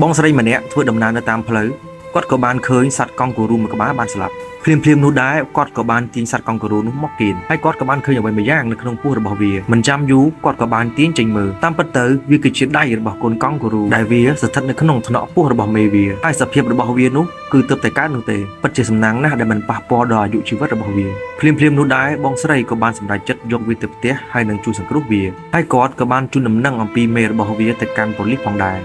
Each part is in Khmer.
បងស្រីម្នាក់ធ្វើដំណើរនៅតាមផ្លូវគាត់ក៏បានឃើញសត្វកង់គូរូមួយក្បាលបានស្លាប់ភ្លាមនោះដែរគាត់ក៏បានទាញសត្វកង់គូរូនោះមកគៀនហើយគាត់ក៏បានឃើញអ្វីមួយយ៉ាងនៅក្នុងពោះរបស់វាមិនចាំយូរគាត់ក៏បានទាញចេញមើលតាមពិតទៅវាគឺជាដៃរបស់កូនកង់គូរូដែលវាស្ថិតនៅក្នុងថ្នាក់ពោះរបស់មេវាហើយសភាពរបស់វានោះគឺទើបតែកើតនោះទេពិតជាសំណាងណាស់ដែលមិនប៉ះពាល់ដល់អាយុជីវិតរបស់វាភ្លាមនោះដែរបងស្រីក៏បានសម្រេចចិត្តយកវាទៅផ្ទះហើយនឹងជួយសង្គ្រោះវាហើយគាត់ក៏បានជូនដំណឹងអំពីមេរបស់វាទៅកាន់ប៉ូលីសផងដែរ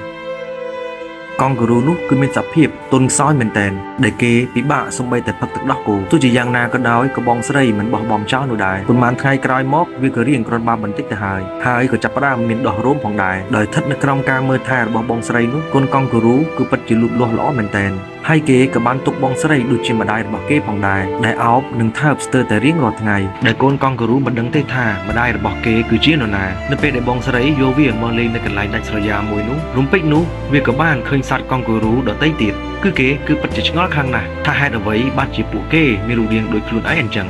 កង់គូរូនោះគឺមានសភាពទន់ខ្សោយមែនទែនដែលគេពិបាកសូម្បីតែផឹកទឹកដោះគោទោះជាយ៉ាងណាក៏ដោយក៏បងស្រីមិនបោះបង់ចោលនោះដែរប៉ុន្មានថ្ងៃក្រោយមកវាក៏រៀងក្រាន់បាបន្តិចទៅហើយក៏ចាប់ផ្ដើមមានដោះរោមផងដែរដោយស្ថិតនៅក្រោមការមើលថែរបស់បងស្រីនោះកូនកង់គូរូគឺពិតជាលូតលាស់ល្អមែនទែនហើយគេក៏បានទុកបងស្រីដូចជាម្ដាយរបស់គេផងដែរដែលអោបនិងថើបស្ទើរតែរៀងរាល់ថ្ងៃដែលកូនកង់គូរូមិនដឹងទេថាម្ដាយរបស់គេគឺជានរណានៅពេលដែលបងស្រីយកវាមកលេងនៅកន្លែងដាច់ស្រយាលមួយនោះរំពេចនោះវាក៏បានឃើញសត្វកង់គូរូដទៃទៀតគឺពិតជាឆ្ងល់ខ្លាំងណាស់ថាហេតុអ្វីបានជាពួកគេមានរូបរាងដូចខ្លួនឯងអញ្ចឹង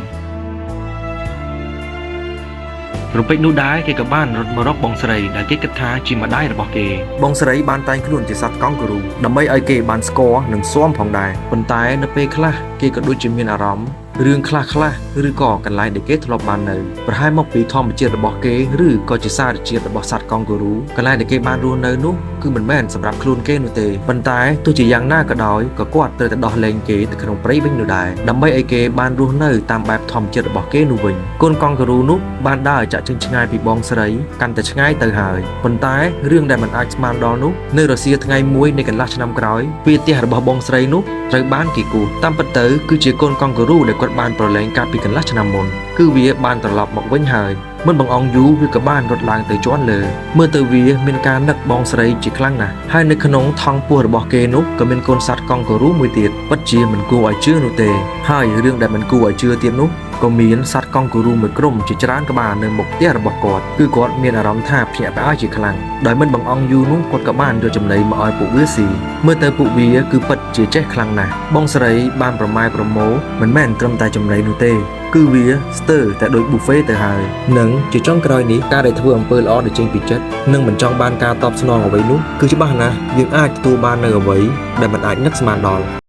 រំពេចនោះដែរគេក៏បានរត់មករកបងស្រីដែលគេគិតថាជាម្ដាយរបស់គេបងស្រីបានតែងខ្លួនជាសត្វកង់គូរូដើម្បីឲ្យគេបានស្គាល់និងស៊ាំផងដែរប៉ុន្តែនៅពេលខ្លះគេក៏ដូចជាមានអារម្មណ៍រឿងខ្លះឬក៏កន្លែងដែលគេធ្លាប់បាននៅប្រហែលមកពីធម្មជាតិរបស់គេឬក៏ជាសារជាតិរបស់សត្វកង់គូរូកន្លែងដែលគេបានរស់នៅនោះគឺមិនមែនសម្រាប់ខ្លួនគេនោះទេប៉ុន្តែទោះជាយ៉ាងណាក៏ដោយក៏គាត់ត្រូវតែដោះលែងគេទៅក្នុងព្រៃវិញនោះដែរដើម្បីឲ្យគេបានរស់នៅតាមបែបធម្មជាតិរបស់គេនោះវិញកូនកង់គូរូនោះបានដើរចាក់ចេញឆ្ងាយពីបងស្រីកាន់តែឆ្ងាយទៅហើយប៉ុន្តែរឿងដែលមិនអាចស្មានដល់នោះនៅរសៀលថ្ងៃមួយនៃកន្លះឆ្នាំក្រោយវាផ្ទះរបស់បងស្រីនោះត្រូវបានគេគូសតាមពិតទៅគឺជាកូនកង់គូរូដែលគាត់បានប្រឡែងកាលពីកន្លះឆ្នាំមុនគឺវាបានត្រឡប់មកវិញហើយមិនបង្អង់យូរវាក៏បានរត់ឡើងទៅជាន់លើមើលទៅវាមានការនឹកបងស្រីជាខ្លាំងណាស់ហើយនៅក្នុងថង់ពោះរបស់គេនោះក៏មានកូនសត្វកង់គូរូមួយទៀតពិតជាមិនគួរឲ្យជឿនោះទេហើយរឿងដែលមិនគួរឲ្យជឿទៀតនោះក៏មានសត្វកង់គូរូមួយក្រុមជាច្រើនក្បាលនៅមុខផ្ទះរបស់គាត់គឺគាត់មានអារម្មណ៍ថាភ្ញាក់ផ្អើលជាខ្លាំងដោយមិនបង្អង់យូរនោះគាត់ក៏បានយកចំណីមកឲ្យពួកវាស៊ីមើលទៅពួកវាគឺពិតជាចេះខ្លាំងណាស់បងស្រីបានប្រម៉ែប្រមូលមិនមែនត្រឹមតែចំណីនោះទេគឺវាស្ទើរតែដូច buffet ទៅហើយនិងជាចុងក្រោយនេះការដែលធ្វើអំពើល្អដែលចេញពីចិត្តនិងមិនចង់បានការតបស្នងអ្វីនោះគឺច្បាស់ណាស់យើងអាចទទួលបាននៅអ្វីដែលមិនអាចនឹកស្មានដល់